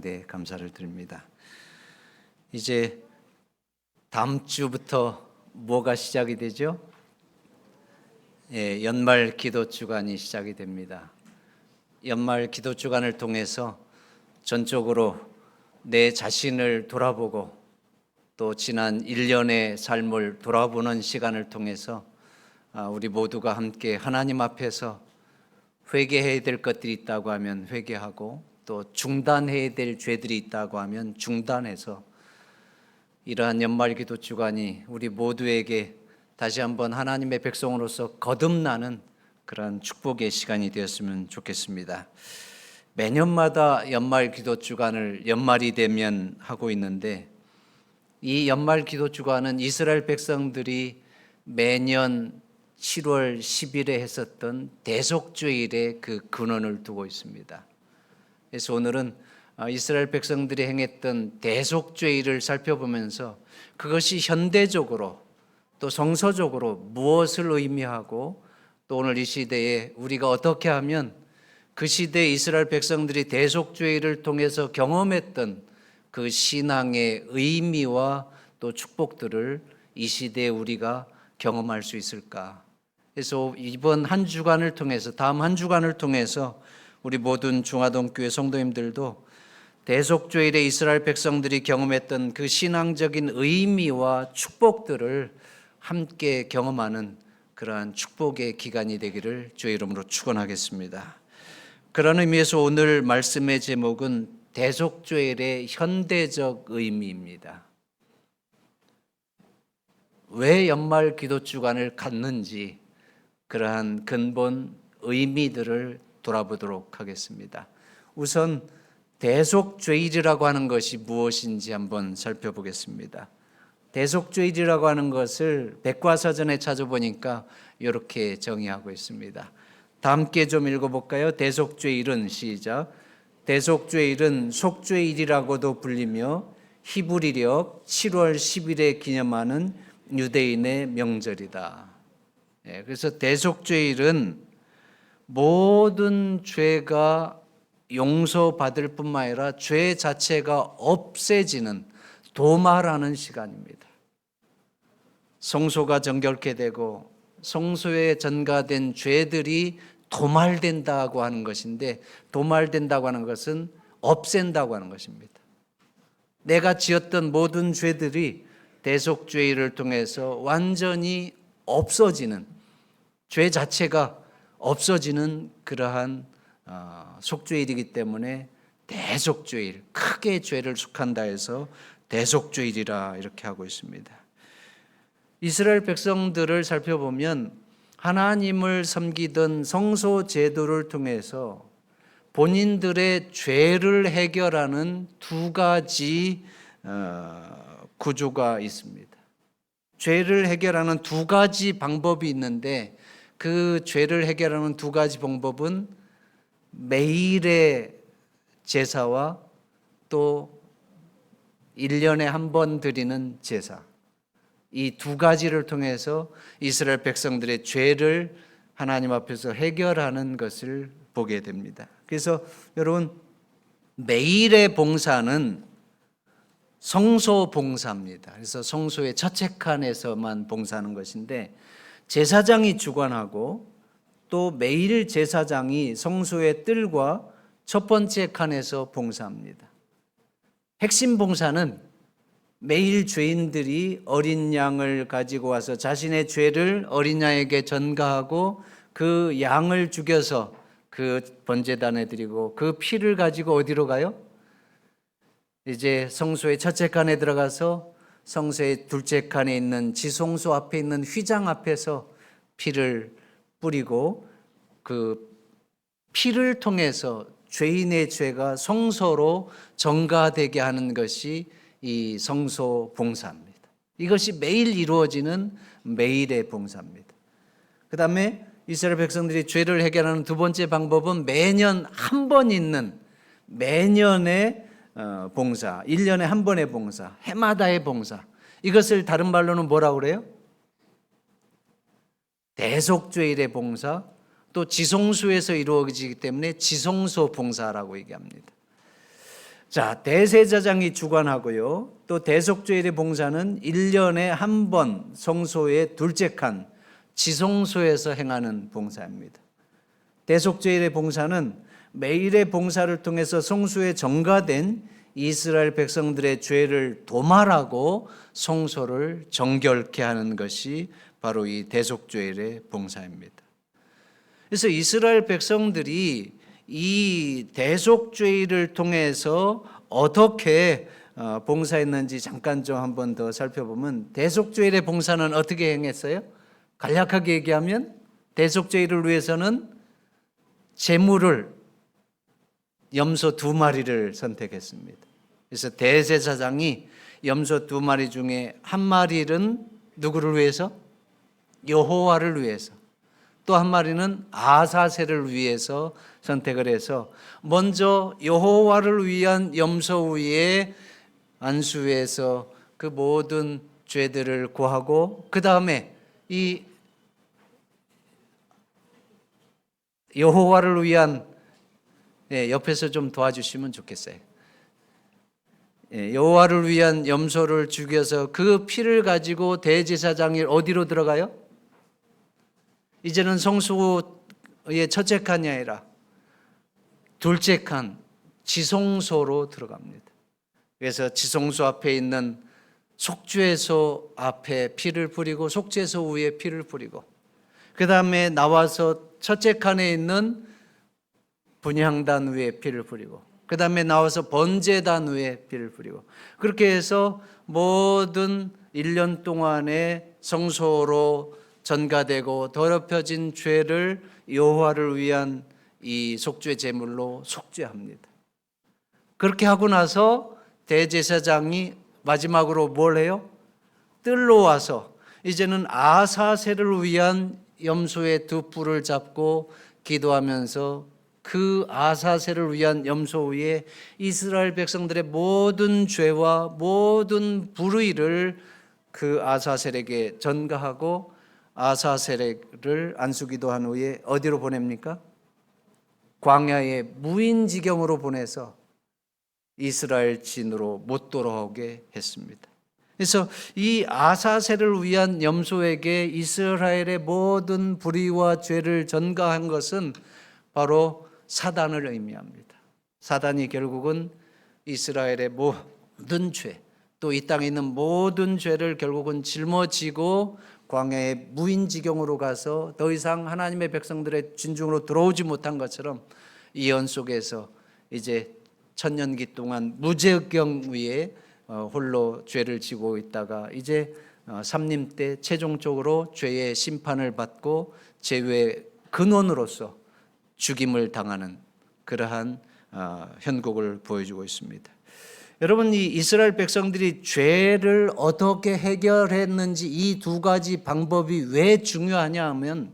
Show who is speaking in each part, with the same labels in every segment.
Speaker 1: 네, 감사를 드립니다. 이제 다음 주부터 뭐가 시작이 되죠? 연말 기도 주간이 시작이 됩니다. 연말 기도 주간을 통해서 전적으로 내 자신을 돌아보고 또 지난 1년의 삶을 돌아보는 시간을 통해서 우리 모두가 함께 하나님 앞에서 회개해야 될 것들이 있다고 하면 회개하고 또 중단해야 될 죄들이 있다고 하면 중단해서 이러한 연말기도 주간이 우리 모두에게 다시 한번 하나님의 백성으로서 거듭나는 그러한 축복의 시간이 되었으면 좋겠습니다. 매년마다 연말기도 주간을 연말이 되면 하고 있는데 이 연말기도 주간은 이스라엘 백성들이 매년 7월 10일에 했었던 대속죄일의 그 근원을 두고 있습니다. 그래서 오늘은 이스라엘 백성들이 행했던 대속죄일을 살펴보면서 그것이 현대적으로 또 성서적으로 무엇을 의미하고 또 오늘 이 시대에 우리가 어떻게 하면 그 시대 이스라엘 백성들이 대속죄일을 통해서 경험했던 그 신앙의 의미와 또 축복들을 이 시대에 우리가 경험할 수 있을까? 그래서 이번 한 주간을 통해서 다음 한 주간을 통해서 우리 모든 중화동교회 성도님들도 대속죄일에 이스라엘 백성들이 경험했던 그 신앙적인 의미와 축복들을 함께 경험하는 그러한 축복의 기간이 되기를 주의 이름으로 축원하겠습니다. 그런 의미에서 오늘 말씀의 제목은 대속죄일의 현대적 의미입니다. 왜 연말 기도 주간을 갖는지 그러한 근본 의미들을 돌아보도록 하겠습니다. 우선 대속죄일이라고 하는 것이 무엇인지 한번 살펴보겠습니다. 대속죄일이라고 하는 것을 백과사전에 찾아보니까 이렇게 정의하고 있습니다. 다 함께 좀 읽어볼까요? 대속죄일은 시작. 대속죄일은 속죄일이라고도 불리며 히브리력 7월 10일에 기념하는 유대인의 명절이다. 그래서 대속죄일은 모든 죄가 용서받을 뿐만 아니라 죄 자체가 없애지는 도말하는 시간입니다. 성소가 정결케 되고 성소에 전가된 죄들이 도말된다고 하는 것인데 도말된다고 하는 것은 없앤다고 하는 것입니다. 내가 지었던 모든 죄들이 대속죄일을 통해서 완전히 없어지는 죄 자체가 없어지는 그러한 속죄일이기 때문에 대속죄일, 크게 죄를 속한다 해서 대속죄일이라 이렇게 하고 있습니다. 이스라엘 백성들을 살펴보면 하나님을 섬기던 성소 제도를 통해서 본인들의 죄를 해결하는 두 가지 구조가 있습니다. 죄를 해결하는 두 가지 방법이 있는데 그 죄를 해결하는 두 가지 방법은 매일의 제사와 또 1년에 한 번 드리는 제사, 이 두 가지를 통해서 이스라엘 백성들의 죄를 하나님 앞에서 해결하는 것을 보게 됩니다. 그래서 여러분, 매일의 봉사는 성소 봉사입니다. 그래서 성소의 첫째 칸에서만 봉사하는 것인데 제사장이 주관하고 또 매일 제사장이 성소의 뜰과 첫 번째 칸에서 봉사합니다. 핵심 봉사는 매일 죄인들이 어린 양을 가지고 와서 자신의 죄를 어린 양에게 전가하고 그 양을 죽여서 그 번제단에 드리고 그 피를 가지고 어디로 가요? 이제 성소의 첫째 칸에 들어가서 성소의 둘째 칸에 있는 지성소 앞에 있는 휘장 앞에서 피를 뿌리고 그 피를 통해서 죄인의 죄가 성소로 전가되게 하는 것이 이 성소 봉사입니다. 이것이 매일 이루어지는 매일의 봉사입니다. 그 다음에 이스라엘 백성들이 죄를 해결하는 두 번째 방법은 매년 한 번 있는 매년의 봉사, 1년에 한 번의 봉사, 해마다의 봉사. 이것을 다른 말로는 뭐라고 그래요? 대속죄일의 봉사, 또 지성소에서 이루어지기 때문에 지성소 봉사라고 얘기합니다. 자, 대제사장이 주관하고요. 또 대속죄일의 봉사는 1년에 한 번 성소의 둘째 칸 지성소에서 행하는 봉사입니다. 대속죄일의 봉사는 매일의 봉사를 통해서 성소에 정가된 이스라엘 백성들의 죄를 도말하고 성소를 정결케 하는 것이 바로 이 대속죄일의 봉사입니다. 그래서 이스라엘 백성들이 이 대속죄일을 통해서 어떻게 봉사했는지 잠깐 좀 한 번 더 살펴보면, 대속죄일의 봉사는 어떻게 행했어요? 간략하게 얘기하면 대속죄일을 위해서는 제물을 염소 2마리를 선택했습니다. 그래서 대제사장이 염소 2마리 중에 한 마리는 누구를 위해서? 여호와를 위해서. 또 한 마리는 아사셀을 위해서 선택을 해서 먼저 여호와를 위한 염소 위에 안수해서 그 모든 죄들을 고하고, 그 다음에 이 여호와를 위한, 옆에서 좀 도와주시면 좋겠어요. 여호와를 위한 염소를 죽여서 그 피를 가지고 대제사장이 어디로 들어가요? 이제는 성소의 첫째 칸이 아니라 둘째 칸 지성소로 들어갑니다. 그래서 지성소 앞에 있는 속죄소 앞에 피를 뿌리고 속죄소 위에 피를 뿌리고, 그 다음에 나와서 첫째 칸에 있는 분향단 위에 피를 뿌리고, 그 다음에 나와서 번제단 위에 피를 뿌리고, 그렇게 해서 모든 1년 동안의 성소로 전가되고 더럽혀진 죄를 여호와를 위한 이 속죄 제물로 속죄합니다. 그렇게 하고 나서 대제사장이 마지막으로 뭘 해요? 뜰로 와서 이제는 아사셀을 위한 염소의 2뿔을 잡고 기도하면서 그 아사셀을 위한 염소 위에 이스라엘 백성들의 모든 죄와 모든 불의를 그 아사셀에게 전가하고, 아사셀을 안수기도한 후에 어디로 보냅니까? 광야의 무인지경으로 보내서 이스라엘 진으로 못 돌아오게 했습니다. 그래서 이 아사셀을 위한 염소에게 이스라엘의 모든 불의와 죄를 전가한 것은 바로 사단을 의미합니다. 사단이 결국은 이스라엘의 모든 죄, 또 이 땅에 있는 모든 죄를 결국은 짊어지고 광야의 무인지경으로 가서 더 이상 하나님의 백성들의 진중으로 들어오지 못한 것처럼 예언 속에서 이제 천년기 동안 무제경 위에 홀로 죄를 지고 있다가 이제 삼림 때 최종적으로 죄의 심판을 받고 죄의 근원으로서 죽임을 당하는 그러한 현국을 보여주고 있습니다. 여러분, 이 이스라엘 백성들이 죄를 어떻게 해결했는지 이 2가지 방법이 왜 중요하냐 하면,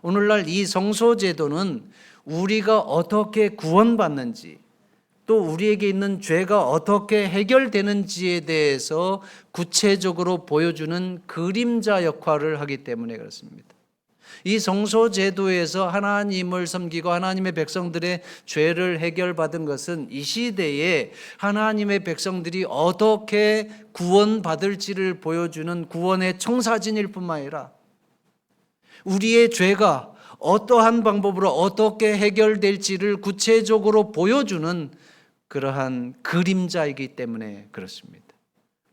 Speaker 1: 오늘날 이 성소제도는 우리가 어떻게 구원받는지, 또 우리에게 있는 죄가 어떻게 해결되는지에 대해서 구체적으로 보여주는 그림자 역할을 하기 때문에 그렇습니다. 이 성소제도에서 하나님을 섬기고 하나님의 백성들의 죄를 해결받은 것은 이 시대에 하나님의 백성들이 어떻게 구원받을지를 보여주는 구원의 청사진일 뿐만 아니라 우리의 죄가 어떠한 방법으로 어떻게 해결될지를 구체적으로 보여주는 그러한 그림자이기 때문에 그렇습니다.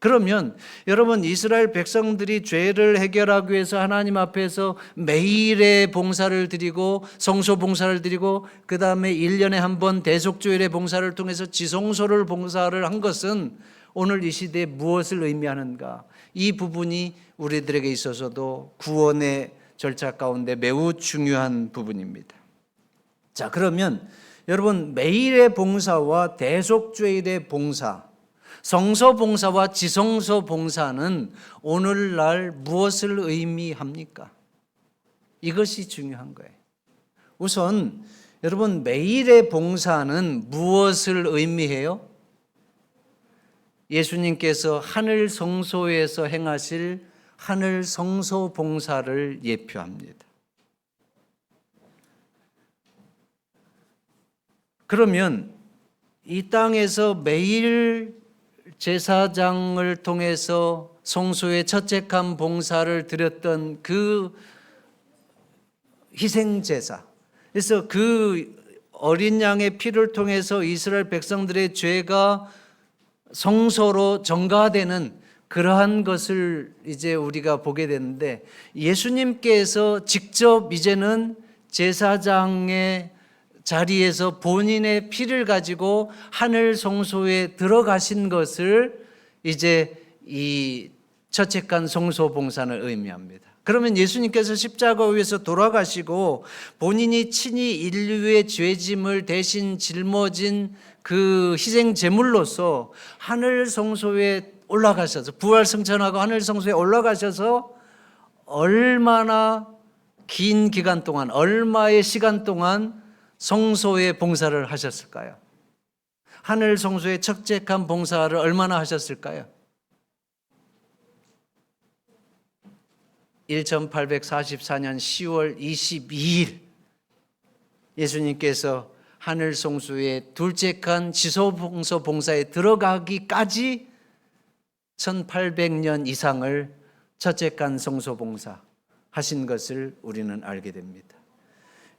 Speaker 1: 그러면 여러분, 이스라엘 백성들이 죄를 해결하기 위해서 하나님 앞에서 매일의 봉사를 드리고 성소 봉사를 드리고 그 다음에 1년에 한 번 대속죄일의 봉사를 통해서 지성소를 봉사를 한 것은 오늘 이 시대에 무엇을 의미하는가? 이 부분이 우리들에게 있어서도 구원의 절차 가운데 매우 중요한 부분입니다. 자, 그러면 여러분, 매일의 봉사와 대속죄일의 봉사, 성소 봉사와 지성소 봉사는 오늘날 무엇을 의미합니까? 이것이 중요한 거예요. 우선 여러분, 매일의 봉사는 무엇을 의미해요? 예수님께서 하늘 성소에서 행하실 하늘 성소 봉사를 예표합니다. 그러면 이 땅에서 매일 제사장을 통해서 성소의 첫째칸 봉사를 드렸던 그 희생제사, 그래서 그 어린 양의 피를 통해서 이스라엘 백성들의 죄가 성소로 전가되는 그러한 것을 이제 우리가 보게 되는데, 예수님께서 직접 이제는 제사장의 자리에서 본인의 피를 가지고 하늘 성소에 들어가신 것을 이제 이 첫째칸 성소 봉사는 의미합니다. 그러면 예수님께서 십자가 위에서 돌아가시고 본인이 친히 인류의 죄짐을 대신 짊어진 그 희생 제물로서 하늘 성소에 올라가셔서, 부활 승천하고 하늘 성소에 올라가셔서 얼마나 긴 기간 동안, 얼마의 시간 동안 성소의 봉사를 하셨을까요? 하늘 성소의 첫째칸 봉사를 얼마나 하셨을까요? 1844년 10월 22일 예수님께서 하늘 성소의 둘째 칸 지성소 봉사에 들어가기까지 1800년 이상을 첫째 칸 성소 봉사 하신 것을 우리는 알게 됩니다.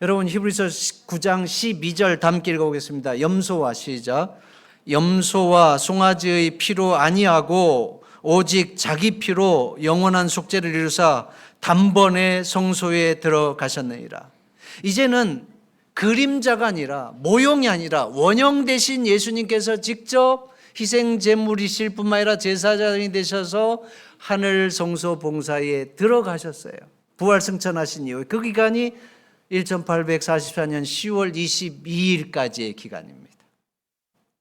Speaker 1: 여러분, 히브리서 9장 12절 함께 읽어보겠습니다. 염소와, 시작. 염소와 송아지의 피로 아니하고 오직 자기 피로 영원한 속죄를 이루사 단번에 성소에 들어가셨느니라. 이제는 그림자가 아니라, 모형이 아니라 원형 대신 예수님께서 직접 희생 제물이실 뿐만 아니라 제사장이 되셔서 하늘 성소 봉사에 들어가셨어요. 부활 승천하신 이후에 그 기간이 1844년 10월 22일까지의 기간입니다.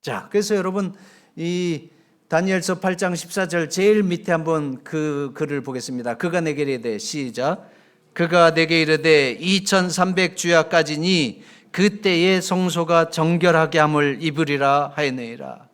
Speaker 1: 자, 그래서 여러분, 이 다니엘서 8장 14절 제일 밑에 한번 그 글을 보겠습니다. 그가 내게 이르되, 시작. 그가 내게 이르되 2300주야까지니 그때의 성소가 정결하게 함을 입으리라 하였느니라.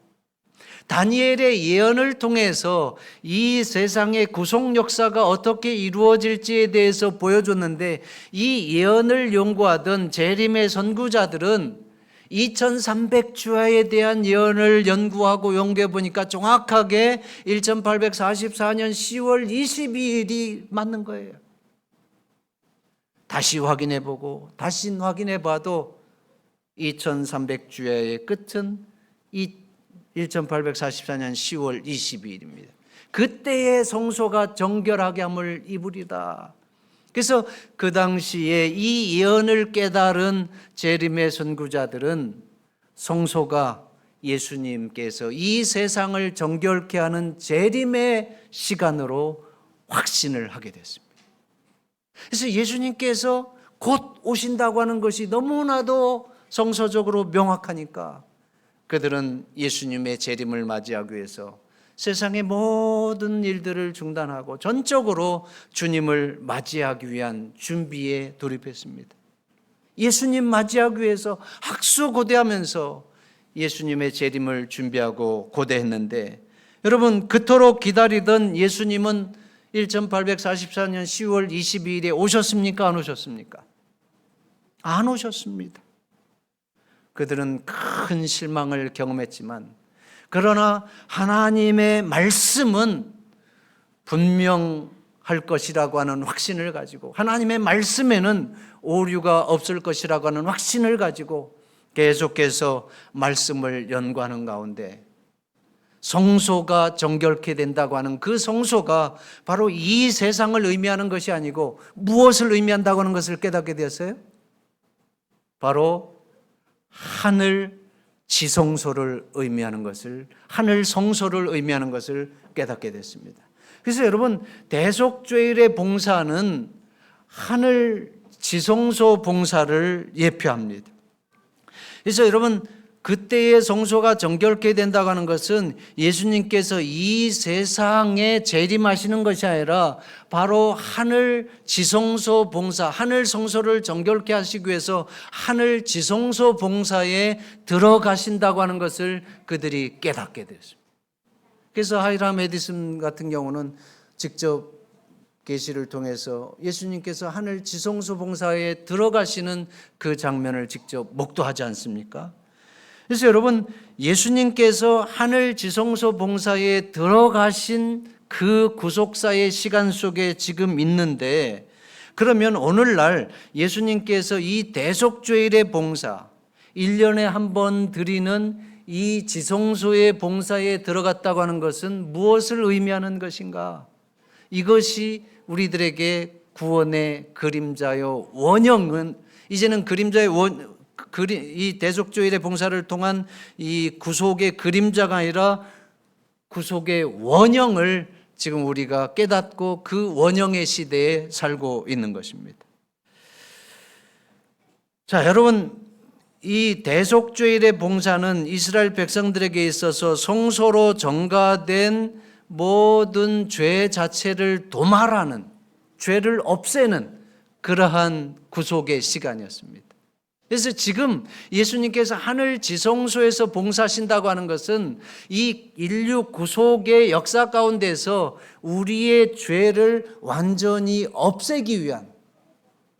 Speaker 1: 다니엘의 예언을 통해서 이 세상의 구속 역사가 어떻게 이루어질지에 대해서 보여줬는데, 이 예언을 연구하던 재림의 선구자들은 2300주야에 대한 예언을 연구하고 연구해 보니까 정확하게 1844년 10월 22일이 맞는 거예요. 다시 확인해 보고 다시 확인해 봐도 2300주야의 끝은 1844년 10월 22일입니다. 그때의 성소가 정결하게 함을 입으리다. 그래서 그 당시에 이 예언을 깨달은 재림의 선구자들은 성소가 예수님께서 이 세상을 정결케 하는 재림의 시간으로 확신을 하게 됐습니다. 그래서 예수님께서 곧 오신다고 하는 것이 너무나도 성서적으로 명확하니까 그들은 예수님의 재림을 맞이하기 위해서 세상의 모든 일들을 중단하고 전적으로 주님을 맞이하기 위한 준비에 돌입했습니다. 예수님 맞이하기 위해서 학수고대하면서 예수님의 재림을 준비하고 고대했는데, 여러분, 그토록 기다리던 예수님은 1844년 10월 22일에 오셨습니까? 안 오셨습니까? 안 오셨습니다. 그들은 큰 실망을 경험했지만, 그러나 하나님의 말씀은 분명할 것이라고 하는 확신을 가지고, 하나님의 말씀에는 오류가 없을 것이라고 하는 확신을 가지고 계속해서 말씀을 연구하는 가운데 성소가 정결케 된다고 하는 그 성소가 바로 이 세상을 의미하는 것이 아니고 무엇을 의미한다고 하는 것을 깨닫게 되었어요? 바로 하늘 지성소를 의미하는 것을, 하늘 성소를 의미하는 것을 깨닫게 됐습니다. 그래서 여러분, 대속죄일의 봉사는 하늘 지성소 봉사를 예표합니다. 그래서 여러분, 그때의 성소가 정결케 된다고 하는 것은 예수님께서 이 세상에 재림하시는 것이 아니라 바로 하늘 지성소 봉사, 하늘 성소를 정결케 하시기 위해서 하늘 지성소 봉사에 들어가신다고 하는 것을 그들이 깨닫게 됐습니다. 그래서 하이람 에디슨 같은 경우는 직접 계시를 통해서 예수님께서 하늘 지성소 봉사에 들어가시는 그 장면을 직접 목도하지 않습니까? 그래서 여러분, 예수님께서 하늘 지성소 봉사에 들어가신 그 구속사의 시간 속에 지금 있는데, 그러면 오늘날 예수님께서 이 대속죄일의 봉사, 1년에 한 번 드리는 이 지성소의 봉사에 들어갔다고 하는 것은 무엇을 의미하는 것인가? 이것이 우리들에게 구원의 그림자요, 원형은 이제는 그림자의 이 대속죄일의 봉사를 통한 이 구속의 그림자가 아니라 구속의 원형을 지금 우리가 깨닫고 그 원형의 시대에 살고 있는 것입니다. 자, 여러분, 이 대속죄일의 봉사는 이스라엘 백성들에게 있어서 성소로 전가된 모든 죄 자체를 도말하는, 죄를 없애는 그러한 구속의 시간이었습니다. 그래서 지금 예수님께서 하늘 지성소에서 봉사하신다고 하는 것은 이 인류 구속의 역사 가운데서 우리의 죄를 완전히 없애기 위한,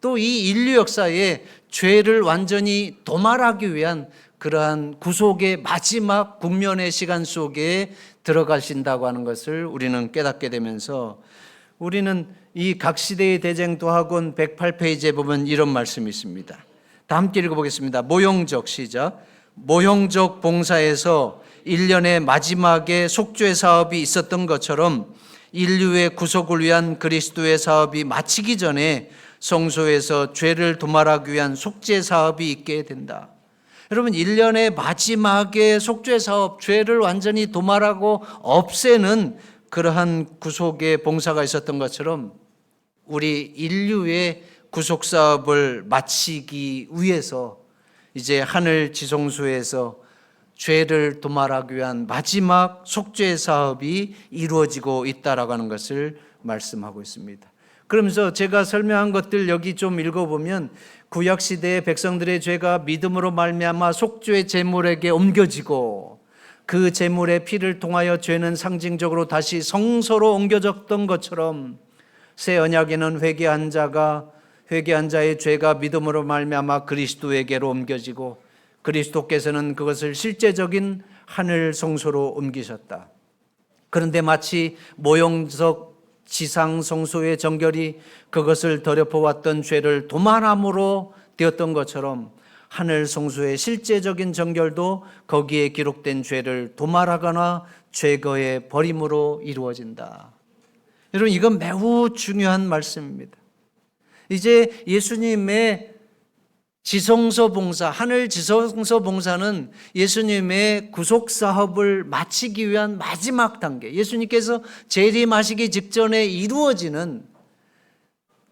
Speaker 1: 또 이 인류 역사에 죄를 완전히 도말하기 위한 그러한 구속의 마지막 국면의 시간 속에 들어가신다고 하는 것을 우리는 깨닫게 되면서, 우리는 이 각 시대의 대쟁도학원 108페이지에 보면 이런 말씀이 있습니다. 다 함께 읽어보겠습니다. 모형적, 시작. 모형적 봉사에서 1년의 마지막에 속죄 사업이 있었던 것처럼 인류의 구속을 위한 그리스도의 사업이 마치기 전에 성소에서 죄를 도말하기 위한 속죄 사업이 있게 된다. 여러분, 1년의 마지막에 속죄 사업, 죄를 완전히 도말하고 없애는 그러한 구속의 봉사가 있었던 것처럼 우리 인류의 구속 사업을 마치기 위해서 이제 하늘 지성소에서 죄를 도말하기 위한 마지막 속죄 사업이 이루어지고 있다라고 하는 것을 말씀하고 있습니다. 그러면서 제가 설명한 것들 여기 좀 읽어보면, 구약 시대의 백성들의 죄가 믿음으로 말미암아 속죄 제물에게 ом겨지고 그 제물의 피를 통하여 죄는 상징적으로 다시 성소로 옮겨졌던 것처럼 새 언약에는 회개한 자의 죄가 믿음으로 말미암아 그리스도에게로 옮겨지고 그리스도께서는 그것을 실제적인 하늘 성소로 옮기셨다. 그런데 마치 모형적 지상 성소의 정결이 그것을 더럽혀왔던 죄를 도말함으로 되었던 것처럼 하늘 성소의 실제적인 정결도 거기에 기록된 죄를 도말하거나 죄거의 버림으로 이루어진다. 여러분, 이건 매우 중요한 말씀입니다. 이제 예수님의 지성소 봉사, 하늘 지성소 봉사는 예수님의 구속 사업을 마치기 위한 마지막 단계, 예수님께서 재림하시기 직전에 이루어지는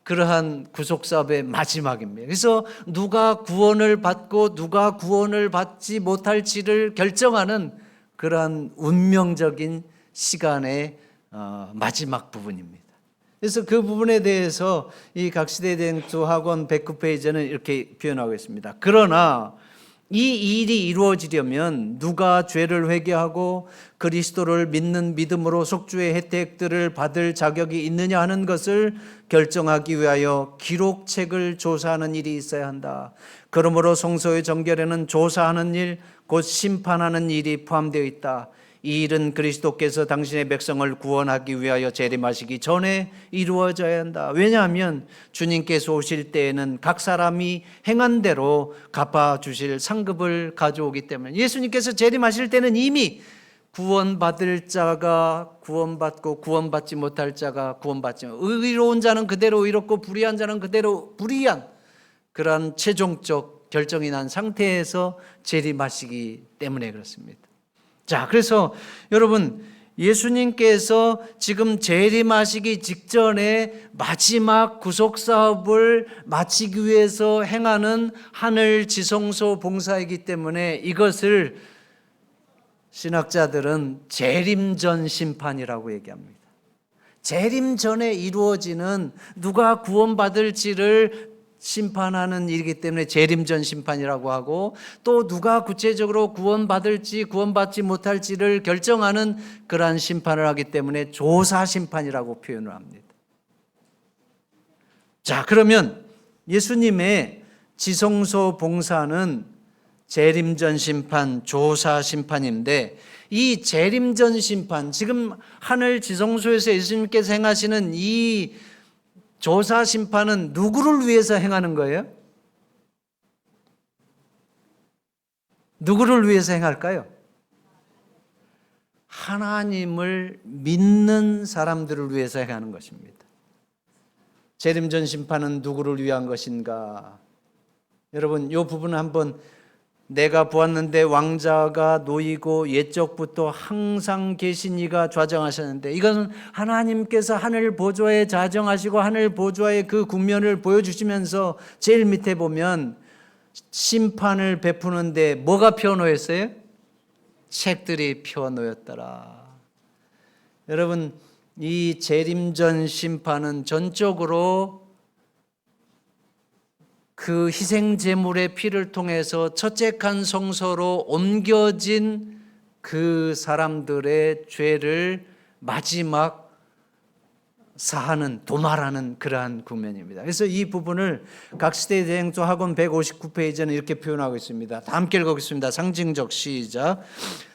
Speaker 1: 그러한 구속 사업의 마지막입니다. 그래서 누가 구원을 받고 누가 구원을 받지 못할지를 결정하는 그러한 운명적인 시간의 마지막 부분입니다. 그래서 그 부분에 대해서 이 각시대 대쟁도학원 109페이지는 이렇게 표현하고 있습니다. 그러나 이 일이 이루어지려면 누가 죄를 회개하고 그리스도를 믿는 믿음으로 속죄의 혜택들을 받을 자격이 있느냐 하는 것을 결정하기 위하여 기록책을 조사하는 일이 있어야 한다. 그러므로 성소의 정결에는 조사하는 일, 곧 심판하는 일이 포함되어 있다. 이 일은 그리스도께서 당신의 백성을 구원하기 위하여 재림하시기 전에 이루어져야 한다. 왜냐하면 주님께서 오실 때에는 각 사람이 행한 대로 갚아주실 상급을 가져오기 때문에, 예수님께서 재림하실 때는 이미 구원받을 자가 구원받고 구원받지 못할 자가 구원받지 못하고, 의로운 자는 그대로 의롭고 불의한 자는 그대로 불의한 그러한 최종적 결정이 난 상태에서 재림하시기 때문에 그렇습니다. 자, 그래서 여러분, 예수님께서 지금 재림하시기 직전에 마지막 구속 사업을 마치기 위해서 행하는 하늘 지성소 봉사이기 때문에 이것을 신학자들은 재림 전 심판이라고 얘기합니다. 재림 전에 이루어지는 누가 구원받을지를 심판하는 일이기 때문에 재림전 심판이라고 하고, 또 누가 구체적으로 구원받을지 구원받지 못할지를 결정하는 그러한 심판을 하기 때문에 조사 심판이라고 표현을 합니다. 자, 그러면 예수님의 지성소 봉사는 재림전 심판, 조사 심판인데, 이 재림전 심판, 지금 하늘 지성소에서 예수님께서 행하시는 이 조사 심판은 누구를 위해서 행하는 거예요? 누구를 위해서 행할까요? 하나님을 믿는 사람들을 위해서 행하는 것입니다. 재림전 심판은 누구를 위한 것인가? 여러분, 이 부분은 한번, 내가 보았는데 왕자가 놓이고 옛적부터 항상 계신 이가 좌정하셨는데, 이것은 하나님께서 하늘 보좌에 좌정하시고 하늘 보좌의 그 국면을 보여주시면서 제일 밑에 보면 심판을 베푸는데 뭐가 펴놓였어요? 책들이 펴놓였더라. 여러분, 이 재림전 심판은 전적으로 그 희생 제물의 피를 통해서 첫째칸 성소로 옮겨진 그 사람들의 죄를 마지막 사하는, 도말하는 그러한 국면입니다. 그래서 이 부분을 각시대 대행조 학원 159페이지는 이렇게 표현하고 있습니다. 다 함께 읽어보겠습니다. 상징적, 시작.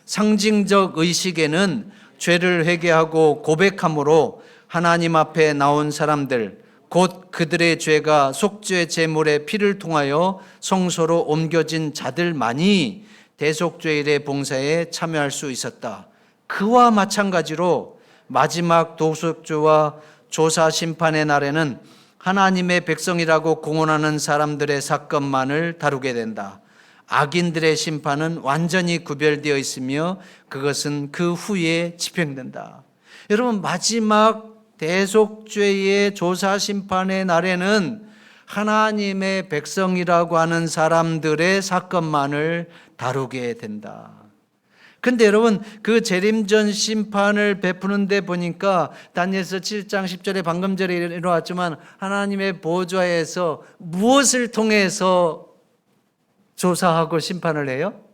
Speaker 1: 상징적 의식에는 죄를 회개하고 고백함으로 하나님 앞에 나온 사람들, 곧 그들의 죄가 속죄 제물의 피를 통하여 성소로 옮겨진 자들만이 대속죄일의 봉사에 참여할 수 있었다. 그와 마찬가지로 마지막 도속죄와 조사 심판의 날에는 하나님의 백성이라고 공언하는 사람들의 사건만을 다루게 된다. 악인들의 심판은 완전히 구별되어 있으며 그것은 그 후에 집행된다. 여러분, 마지막 대속죄의 조사 심판의 날에는 하나님의 백성이라고 하는 사람들의 사건만을 다루게 된다. 근데 여러분, 그 재림전 심판을 베푸는 데 보니까 다니엘서 7장 10절에 방금 전에 일어났지만 하나님의 보좌에서 무엇을 통해서 조사하고 심판을 해요?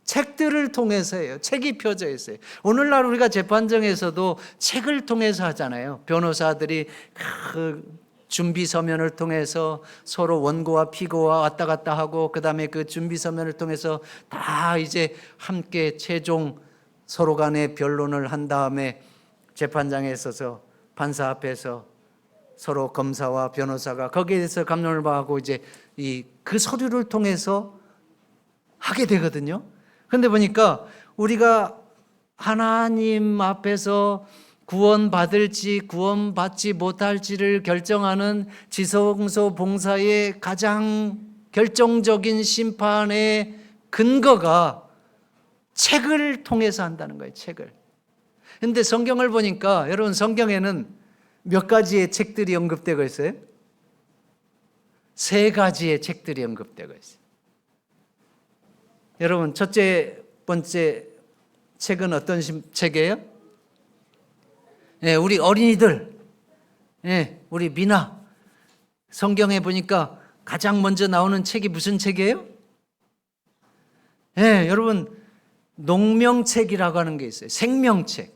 Speaker 1: 책들을 통해서 해요. 책이 펴져 있어요. 오늘날 우리가 재판정에서도 책을 통해서 하잖아요. 변호사들이 그 준비 서면을 통해서 서로 원고와 피고와 왔다 갔다 하고, 그 다음에 그 준비 서면을 통해서 다 이제 함께 최종 서로 간에 변론을 한 다음에 재판장에 서서 판사 앞에서 서로 검사와 변호사가 거기에 대해서 감론을박하고 이제 그 서류를 통해서 하게 되거든요. 그런데 보니까 우리가 하나님 앞에서 구원받을지 구원받지 못할지를 결정하는 지성소 봉사의 가장 결정적인 심판의 근거가 책을 통해서 한다는 거예요. 책을. 그런데 성경을 보니까 여러분, 성경에는 몇 가지의 책들이 언급되고 있어요? 3가지의 책들이 언급되고 있어요. 여러분, 첫째 번째 책은 어떤 책이에요? 네, 우리 어린이들, 네, 우리 미나. 성경에 보니까 가장 먼저 나오는 책이 무슨 책이에요? 네, 여러분, 농명책이라고 하는 게 있어요. 생명책.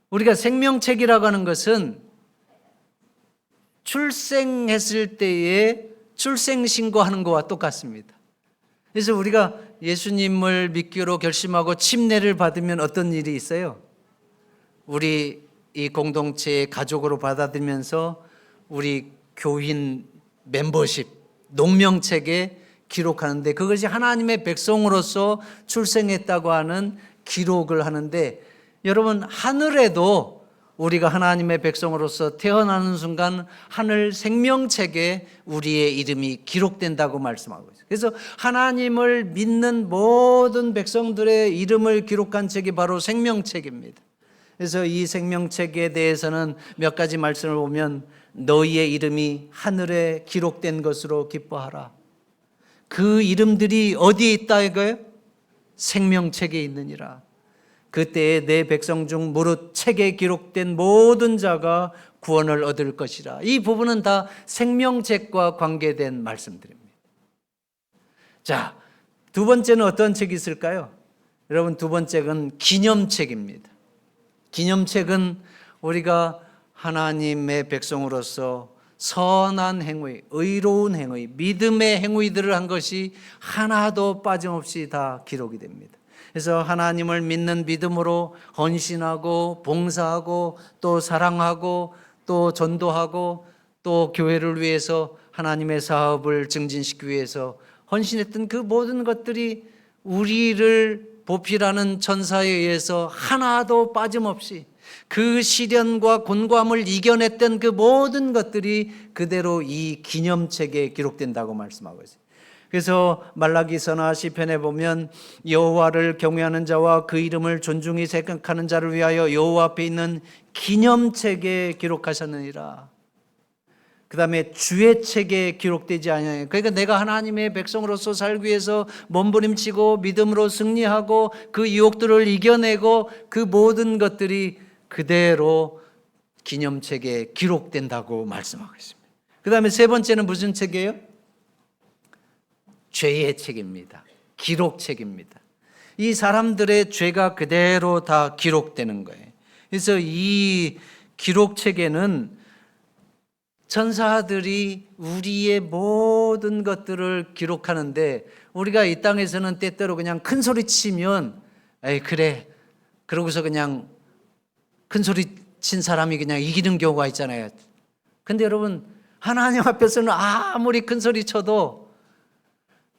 Speaker 1: 우리가 생명책이라고 하는 것은 출생했을 때에 출생신고하는 것과 똑같습니다. 그래서 우리가 예수님을 믿기로 결심하고 침례를 받으면 어떤 일이 있어요? 우리 이 공동체의 가족으로 받아들면서 우리 교인 멤버십, 농명책에 기록하는데, 그것이 하나님의 백성으로서 출생했다고 하는 기록을 하는데, 여러분, 하늘에도 우리가 하나님의 백성으로서 태어나는 순간 하늘 생명책에 우리의 이름이 기록된다고 말씀하고 있어요. 그래서 하나님을 믿는 모든 백성들의 이름을 기록한 책이 바로 생명책입니다. 그래서 이 생명책에 대해서는 몇 가지 말씀을 보면, 너희의 이름이 하늘에 기록된 것으로 기뻐하라. 그 이름들이 어디에 있다 이거예요? 생명책에 있느니라. 그때에 내 백성 중 무릇 책에 기록된 모든 자가 구원을 얻을 것이라. 이 부분은 다 생명책과 관계된 말씀들입니다. 자, 두 번째는 어떤 책이 있을까요? 여러분, 두 번째는 기념책입니다. 기념책은 우리가 하나님의 백성으로서 선한 행위, 의로운 행위, 믿음의 행위들을 한 것이 하나도 빠짐없이 다 기록이 됩니다. 그래서 하나님을 믿는 믿음으로 헌신하고 봉사하고 또 사랑하고 또 전도하고 또 교회를 위해서 하나님의 사업을 증진시키기 위해서 헌신했던 그 모든 것들이 우리를 보필하는 천사에 의해서 하나도 빠짐없이 그 시련과 곤고함을 이겨냈던 그 모든 것들이 그대로 이 기념책에 기록된다고 말씀하고 있어요. 그래서 말라기서나 시편에 보면 여호와를 경외하는 자와 그 이름을 존중히 생각하는 자를 위하여 여호와 앞에 있는 기념책에 기록하셨느니라. 그 다음에 주의 책에 기록되지 않아요. 그러니까 내가 하나님의 백성으로서 살기 위해서 몸부림치고 믿음으로 승리하고 그 유혹들을 이겨내고 그 모든 것들이 그대로 기념책에 기록된다고 말씀하고 있습니다. 그 다음에 세 번째는 무슨 책이에요? 죄의 책입니다. 기록책입니다. 이 사람들의 죄가 그대로 다 기록되는 거예요. 그래서 이 기록책에는 천사들이 우리의 모든 것들을 기록하는데 우리가 이 땅에서는 때때로 그냥 큰 소리 치면 에이 그래 그러고서 그냥 큰 소리 친 사람이 그냥 이기는 경우가 있잖아요. 근데 여러분 하나님 앞에서는 아무리 큰 소리 쳐도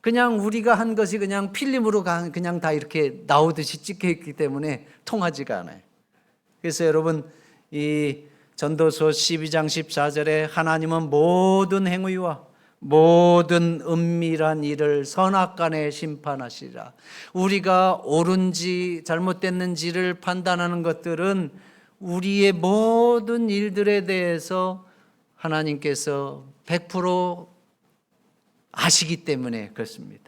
Speaker 1: 그냥 우리가 한 것이 그냥 필름으로 그냥 다 이렇게 나오듯이 찍혀 있기 때문에 통하지가 않아요. 그래서 여러분 이 전도서 12장 14절에 하나님은 모든 행위와 모든 은밀한 일을 선악간에 심판하시리라. 우리가 옳은지 잘못됐는지를 판단하는 것들은 우리의 모든 일들에 대해서 하나님께서 100% 아시기 때문에 그렇습니다.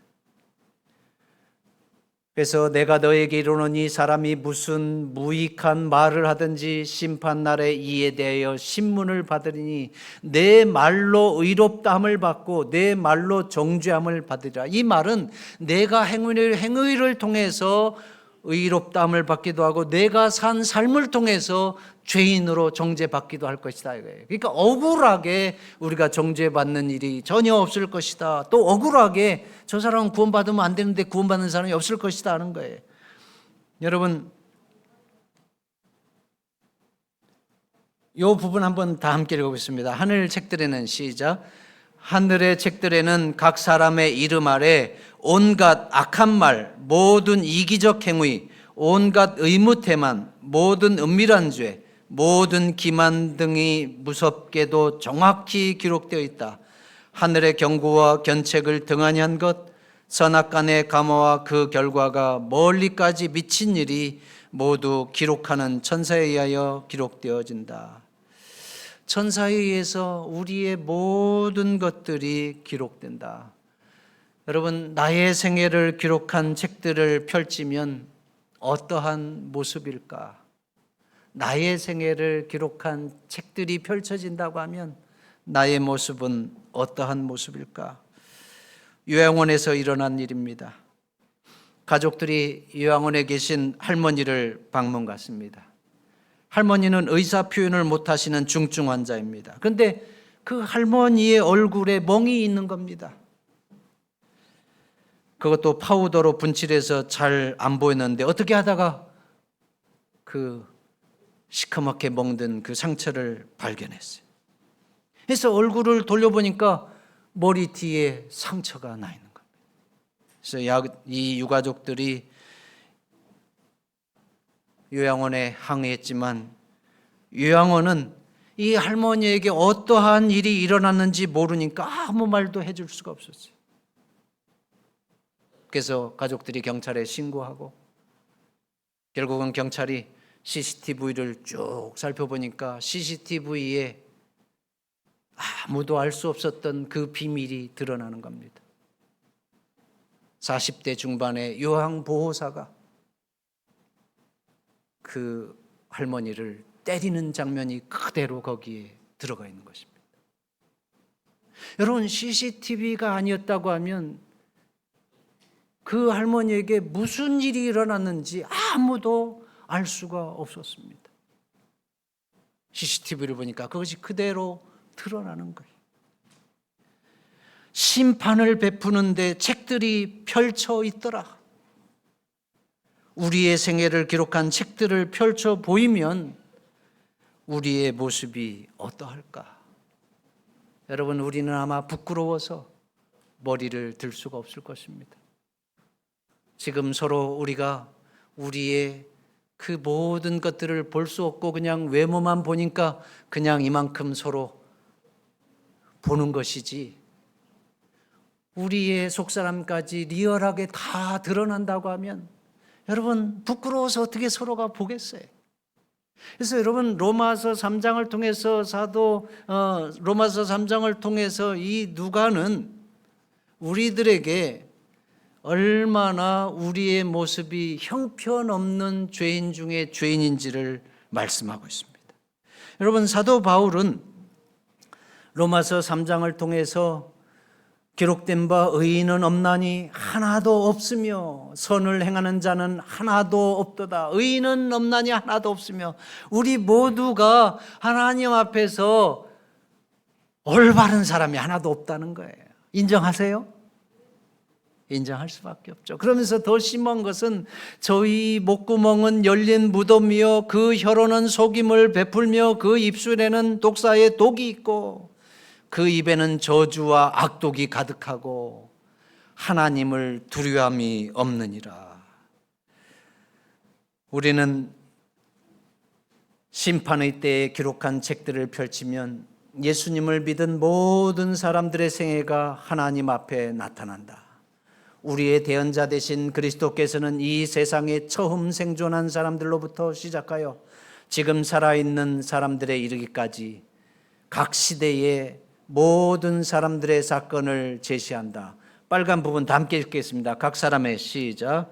Speaker 1: 그래서 내가 너에게 이르노니 사람이 무슨 무익한 말을 하든지 심판날에 이에 대하여 신문을 받으리니 내 말로 의롭다함을 받고 내 말로 정죄함을 받으리라. 이 말은 내가 행위를 통해서 의롭다함을 받기도 하고 내가 산 삶을 통해서 죄인으로 정죄받기도 할 것이다 이거예요. 그러니까 억울하게 우리가 정죄받는 일이 전혀 없을 것이다. 또 억울하게 저 사람은 구원받으면 안 되는데 구원받는 사람이 없을 것이다 하는 거예요. 여러분 이 부분 한번 다 함께 읽어보겠습니다. 하늘 책들에는 시작. 하늘의 책들에는 각 사람의 이름 아래 온갖 악한 말, 모든 이기적 행위, 온갖 의무태만, 모든 은밀한 죄, 모든 기만 등이 무섭게도 정확히 기록되어 있다. 하늘의 경고와 견책을 등한히 한 것, 선악간의 감화와 그 결과가 멀리까지 미친 일이 모두 기록하는 천사에 의하여 기록되어진다. 천사에 의해서 우리의 모든 것들이 기록된다. 여러분 나의 생애를 기록한 책들을 펼치면 어떠한 모습일까? 나의 생애를 기록한 책들이 펼쳐진다고 하면 나의 모습은 어떠한 모습일까? 요양원에서 일어난 일입니다. 가족들이 요양원에 계신 할머니를 방문 갔습니다. 할머니는 의사 표현을 못하시는 중증 환자입니다. 그런데 그 할머니의 얼굴에 멍이 있는 겁니다. 그것도 파우더로 분칠해서 잘 안 보였는데 어떻게 하다가 그 시커멓게 멍든 그 상처를 발견했어요. 그래서 얼굴을 돌려보니까 머리 뒤에 상처가 나 있는 겁니다. 그래서 이 유가족들이 요양원에 항의했지만 요양원은 이 할머니에게 어떠한 일이 일어났는지 모르니까 아무 말도 해줄 수가 없었어요. 그래서 가족들이 경찰에 신고하고 결국은 경찰이 CCTV를 쭉 살펴보니까 CCTV에 아무도 알 수 없었던 그 비밀이 드러나는 겁니다. 40대 중반의 요양보호사가 그 할머니를 때리는 장면이 그대로 거기에 들어가 있는 것입니다. 여러분 CCTV가 아니었다고 하면 그 할머니에게 무슨 일이 일어났는지 아무도 알 수가 없었습니다. CCTV를 보니까 그것이 그대로 드러나는 거예요. 심판을 베푸는데 책들이 펼쳐 있더라. 우리의 생애를 기록한 책들을 펼쳐 보이면 우리의 모습이 어떠할까? 여러분, 우리는 아마 부끄러워서 머리를 들 수가 없을 것입니다. 지금 서로 우리가 우리의 그 모든 것들을 볼 수 없고 그냥 외모만 보니까 그냥 이만큼 서로 보는 것이지, 우리의 속사람까지 리얼하게 다 드러난다고 하면 여러분, 부끄러워서 어떻게 서로가 보겠어요? 그래서 여러분, 로마서 3장을 통해서 로마서 3장을 통해서 이 누가는 우리들에게 얼마나 우리의 모습이 형편없는 죄인 중에 죄인인지를 말씀하고 있습니다. 여러분, 사도 바울은 로마서 3장을 통해서 기록된 바 의인은 없나니 하나도 없으며 선을 행하는 자는 하나도 없도다. 의인은 없나니 하나도 없으며, 우리 모두가 하나님 앞에서 올바른 사람이 하나도 없다는 거예요. 인정하세요? 인정할 수밖에 없죠. 그러면서 더 심한 것은 저희 목구멍은 열린 무덤이요 그 혀로는 속임을 베풀며 그 입술에는 독사의 독이 있고 그 입에는 저주와 악독이 가득하고 하나님을 두려움이 없느니라. 우리는 심판의 때에 기록한 책들을 펼치면 예수님을 믿은 모든 사람들의 생애가 하나님 앞에 나타난다. 우리의 대언자 되신 그리스도께서는 이 세상에 처음 생존한 사람들로부터 시작하여 지금 살아있는 사람들에 이르기까지 각 시대의 모든 사람들의 사건을 제시한다. 빨간 부분 다 함께 읽겠습니다. 각 사람의, 시작.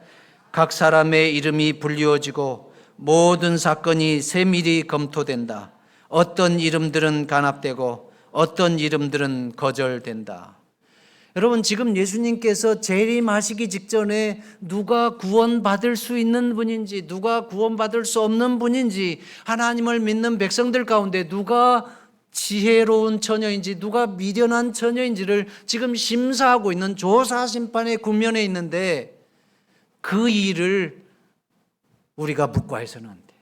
Speaker 1: 각 사람의 이름이 불리워지고 모든 사건이 세밀히 검토된다. 어떤 이름들은 간합되고 어떤 이름들은 거절된다. 여러분, 지금 예수님께서 재림하시기 직전에 누가 구원받을 수 있는 분인지, 누가 구원받을 수 없는 분인지, 하나님을 믿는 백성들 가운데 누가 지혜로운 처녀인지, 누가 미련한 처녀인지를 지금 심사하고 있는 조사 심판의 국면에 있는데, 그 일을 우리가 묵과해서는 안 돼.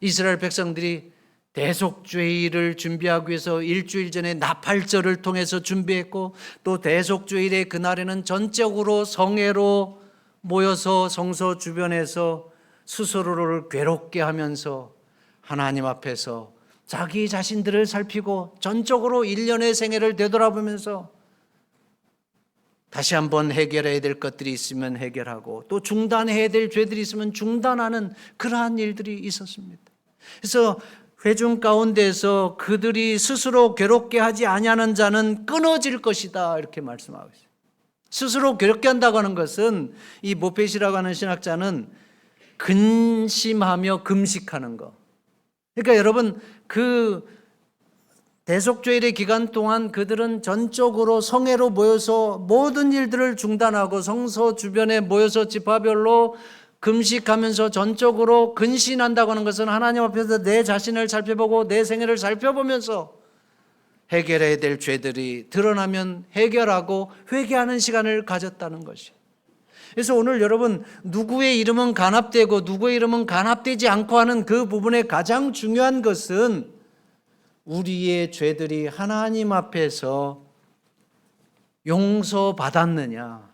Speaker 1: 이스라엘 백성들이 대속죄일을 준비하기 위해서 일주일 전에 나팔절을 통해서 준비했고, 또 대속죄일의 그날에는 전적으로 성회로 모여서 성소 주변에서 스스로를 괴롭게 하면서 하나님 앞에서 자기 자신들을 살피고 전적으로 1년의 생애를 되돌아보면서 다시 한번 해결해야 될 것들이 있으면 해결하고 또 중단해야 될 죄들이 있으면 중단하는 그러한 일들이 있었습니다. 그래서 회중 가운데서 그들이 스스로 괴롭게 하지 아니하는 자는 끊어질 것이다, 이렇게 말씀하고 있어요. 스스로 괴롭게 한다고 하는 것은, 이 모페시라고 하는 신학자는 근심하며 금식하는 거. 그러니까 여러분, 그 대속죄일의 기간 동안 그들은 전적으로 성회로 모여서 모든 일들을 중단하고 성소 주변에 모여서 지파별로 금식하면서 전적으로 근신한다고 하는 것은 하나님 앞에서 내 자신을 살펴보고 내 생애를 살펴보면서 해결해야 될 죄들이 드러나면 해결하고 회개하는 시간을 가졌다는 것이. 그래서 오늘 여러분, 누구의 이름은 간합되고 누구의 이름은 간합되지 않고 하는 그 부분에 가장 중요한 것은 우리의 죄들이 하나님 앞에서 용서받았느냐,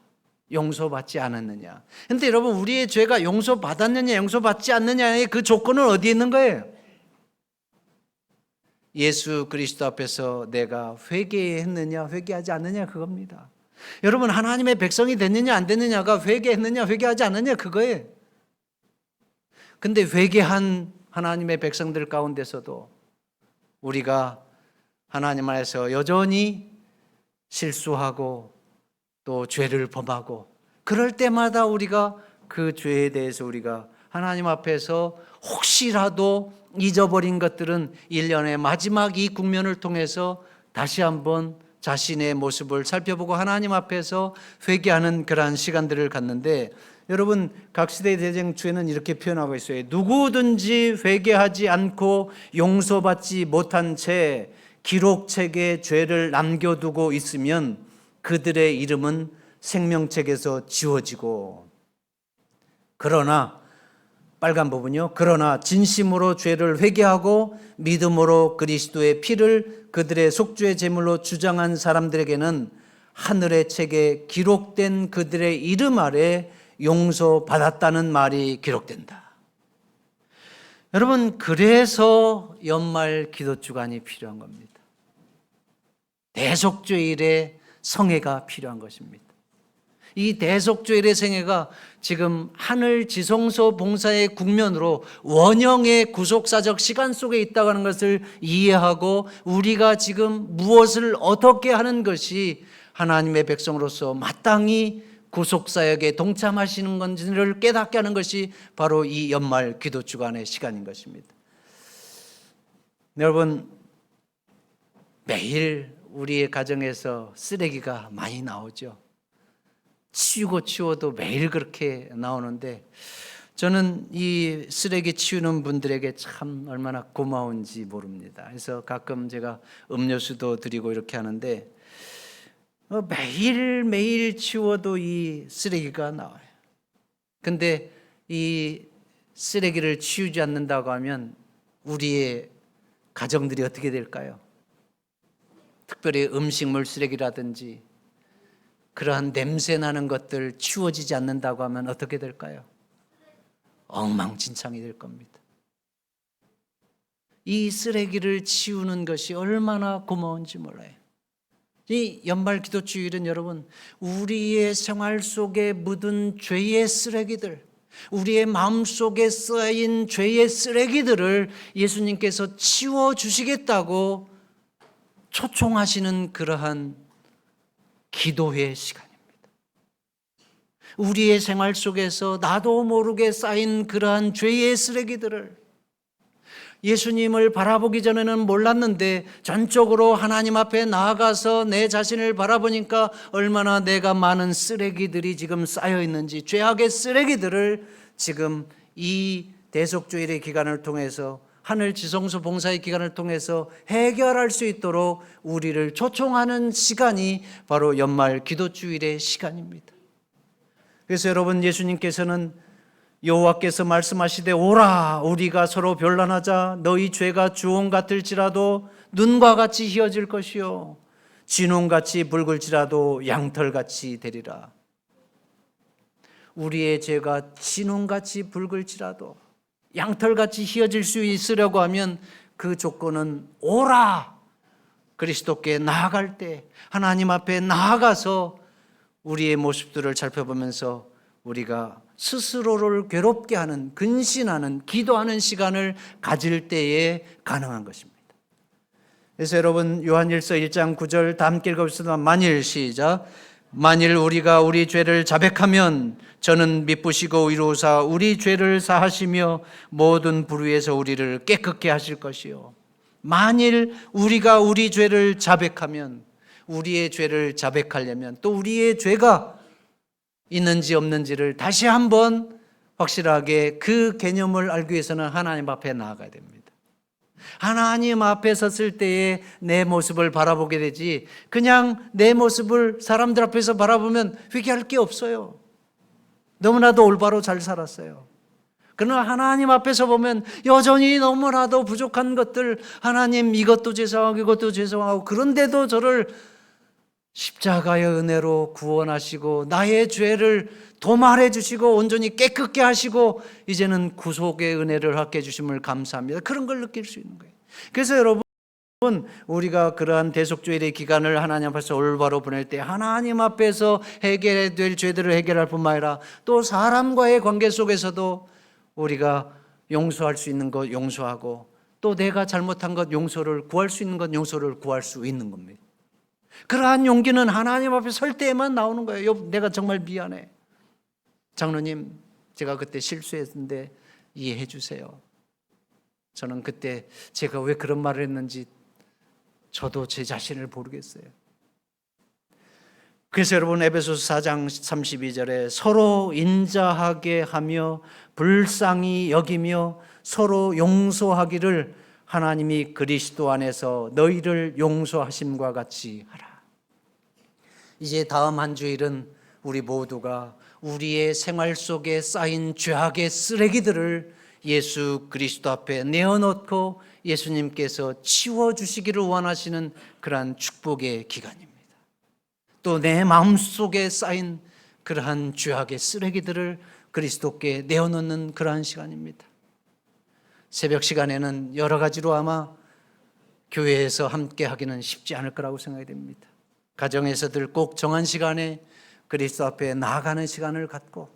Speaker 1: 용서받지 않았느냐. 그런데 여러분, 우리의 죄가 용서받았느냐 용서받지 않느냐의 그 조건은 어디에 있는 거예요? 예수 그리스도 앞에서 내가 회개했느냐 회개하지 않느냐, 그겁니다. 여러분, 하나님의 백성이 됐느냐 안 됐느냐가 회개했느냐 회개하지 않느냐, 그거예요. 근데 회개한 하나님의 백성들 가운데서도 우리가 하나님 안에서 여전히 실수하고 또 죄를 범하고, 그럴 때마다 우리가 그 죄에 대해서 우리가 하나님 앞에서 혹시라도 잊어버린 것들은 1년의 마지막 이 국면을 통해서 다시 한번 자신의 모습을 살펴보고 하나님 앞에서 회개하는 그러한 시간들을 갖는데, 여러분, 각시대 대쟁주에는 이렇게 표현하고 있어요. 누구든지 회개하지 않고 용서받지 못한 채 기록책에 죄를 남겨두고 있으면 그들의 이름은 생명책에서 지워지고, 그러나 빨간 부분이요. 그러나 진심으로 죄를 회개하고 믿음으로 그리스도의 피를 그들의 속죄의 제물로 주장한 사람들에게는 하늘의 책에 기록된 그들의 이름 아래 용서받았다는 말이 기록된다. 여러분, 그래서 연말 기도주간이 필요한 겁니다. 대속죄일의 성회가 필요한 것입니다. 이 대속죄일의 성회가 지금 하늘 지성소 봉사의 국면으로 원형의 구속사적 시간 속에 있다고 하는 것을 이해하고, 우리가 지금 무엇을 어떻게 하는 것이 하나님의 백성으로서 마땅히 구속사역에 동참하시는 건지를 깨닫게 하는 것이 바로 이 연말 기도주간의 시간인 것입니다. 여러분, 매일 우리의 가정에서 쓰레기가 많이 나오죠. 치우고 매일 그렇게 나오는데, 저는 이 쓰레기 치우는 분들에게 참 얼마나 고마운지 모릅니다. 그래서 가끔 제가 음료수도 드리고 이렇게 하는데, 매일매일 치워도 이 쓰레기가 나와요. 근데 이 쓰레기를 치우지 않는다고 하면 우리의 가정들이 어떻게 될까요? 특별히 음식물 쓰레기라든지 그러한 냄새 나는 것들 치워지지 않는다고 하면 어떻게 될까요? 엉망진창이 될 겁니다. 이 쓰레기를 치우는 것이 얼마나 고마운지 몰라요. 이 연말 기도주일은 여러분, 우리의 생활 속에 묻은 죄의 쓰레기들, 우리의 마음속에 쌓인 죄의 쓰레기들을 예수님께서 치워주시겠다고 초청하시는 그러한 기도의 시간입니다. 우리의 생활 속에서 나도 모르게 쌓인 그러한 죄의 쓰레기들을 예수님을 바라보기 전에는 몰랐는데 전적으로 하나님 앞에 나아가서 내 자신을 바라보니까 얼마나 내가 많은 쓰레기들이 지금 쌓여 있는지, 죄악의 쓰레기들을 지금 이 대속주일의 기간을 통해서, 하늘 지성소 봉사의 기간을 통해서 해결할 수 있도록 우리를 초청하는 시간이 바로 연말 기도주일의 시간입니다. 그래서 여러분, 예수님께서는 여호와께서 말씀하시되 오라 우리가 서로 변론하자. 너희 죄가 주홍 같을지라도 눈과 같이 희어질 것이요 진홍같이 붉을지라도 양털같이 되리라. 우리의 죄가 진홍같이 붉을지라도 양털같이 희어질 수 있으려고 하면 그 조건은 오라, 그리스도께 나아갈 때 하나님 앞에 나아가서 우리의 모습들을 살펴보면서 우리가 스스로를 괴롭게 하는, 근신하는, 기도하는 시간을 가질 때에 가능한 것입니다. 그래서 여러분, 요한일서 1장 9절 다 함께 읽어봅시다. 만일, 시작. 만일 우리가 우리 죄를 자백하면 저는 미쁘시고 의로우사 우리 죄를 사하시며 모든 불의에서 우리를 깨끗게 하실 것이요. 만일 우리가 우리 죄를 자백하면, 우리의 죄를 자백하려면 또 우리의 죄가 있는지 없는지를 다시 한번 확실하게 그 개념을 알기 위해서는 하나님 앞에 나아가야 됩니다. 하나님 앞에 섰을 때에 내 모습을 바라보게 되지, 그냥 내 모습을 사람들 앞에서 바라보면 회개할 게 없어요. 너무나도 올바로 잘 살았어요. 그러나 하나님 앞에서 보면 여전히 너무나도 부족한 것들, 하나님 이것도 죄송하고 이것도 죄송하고, 그런데도 저를 십자가의 은혜로 구원하시고 나의 죄를 도말해 주시고 온전히 깨끗게 하시고 이제는 구속의 은혜를 받게 해주심을 감사합니다. 그런 걸 느낄 수 있는 거예요. 그래서 여러분, 우리가 그러한 대속주일의 기간을 하나님 앞에서 올바로 보낼 때 하나님 앞에서 해결해야 될 죄들을 해결할 뿐만 아니라 또 사람과의 관계 속에서도 우리가 용서할 수 있는 것 용서하고, 또 내가 잘못한 것 용서를 구할 수 있는 것 용서를 구할 수 있는 겁니다. 그러한 용기는 하나님 앞에 설 때에만 나오는 거예요. 내가 정말 미안해. 장로님, 제가 그때 실수했는데 이해해 주세요. 저는 그때 제가 왜 그런 말을 했는지 저도 제 자신을 모르겠어요. 그래서 여러분, 에베소서 4장 32절에 서로 인자하게 하며 불쌍히 여기며 서로 용서하기를 하나님이 그리스도 안에서 너희를 용서하심과 같이 하라. 이제 다음 한 주일은 우리 모두가 우리의 생활 속에 쌓인 죄악의 쓰레기들을 예수 그리스도 앞에 내어놓고 예수님께서 치워주시기를 원하시는 그러한 축복의 기간입니다. 또 내 마음속에 쌓인 그러한 죄악의 쓰레기들을 그리스도께 내어놓는 그러한 시간입니다. 새벽 시간에는 여러 가지로 아마 교회에서 함께 하기는 쉽지 않을 거라고 생각이 됩니다. 가정에서들 꼭 정한 시간에 그리스도 앞에 나아가는 시간을 갖고,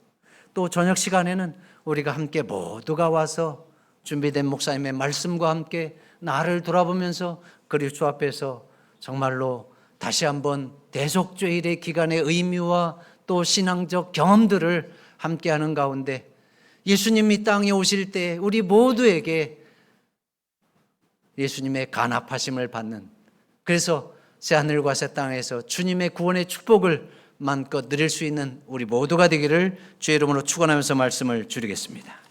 Speaker 1: 또 저녁 시간에는 우리가 함께 모두가 와서 준비된 목사님의 말씀과 함께 나를 돌아보면서 그리스도 앞에서 정말로 다시 한번 대속죄일의 기간의 의미와 또 신앙적 경험들을 함께하는 가운데 예수님이 땅에 오실 때 우리 모두에게 예수님의 간합하심을 받는, 그래서 새하늘과 새 땅에서 주님의 구원의 축복을 마음껏 누릴 수 있는 우리 모두가 되기를 주의 이름으로 축원하면서 말씀을 줄이겠습니다.